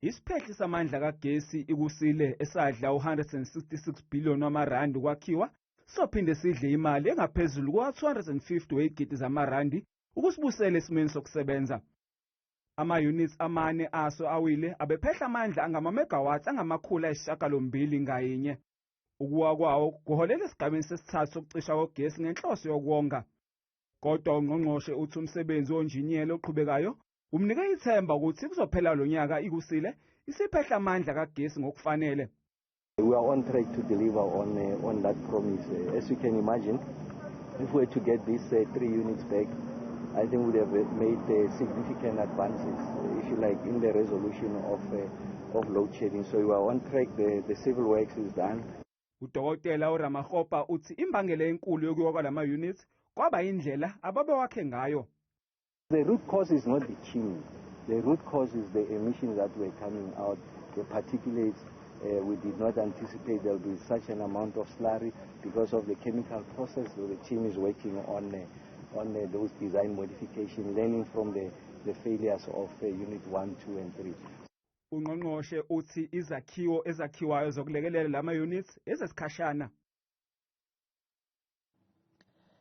Isiphehli samandla kagesi I-Kusile esadla u-166 billion wamarandi ukwakhiwa sophinde sidle imali engaphezulu kwa-250 wezigidi zamarandi ukusibuyisela esimweni sokusebenza. Ama-units amane aso awile abephehla amandla angamamegawatts angama-800 ngayinye. Ukuwa kwawo kuholela esigabeni sesithathu sokucisha kogesi ngenhloso yokwonga. Kodwa ungqongqoshe uthi umsebenzi wonjiniyela oqhubekayo umnike ithemba ukuthi kuzophela lo nyaka I-Kusile isiphehla amandla kagesi ngokufanele. We are on track to deliver on that promise. As you can imagine, if we were to get these 3 units back, I think we would have made significant advances, if you like, in the resolution of load shedding. So we are on track. The civil works is done. Udokotela U-Ramokgopa uthi imbangela enkulu yokuwa kwalama units kwaba indlela ababewakhe ngayo. The root cause is not the chimney. The root cause is the emissions that were coming out, the particulates. We did not anticipate there will be such an amount of slurry because of the chemical process. So the team is working on those design modifications, learning from the failures of Unit 1, 2 and 3. Ungqongqoshe uthi izakhiwo ezakhiwayo zokulekelela lama units ezesikhashana.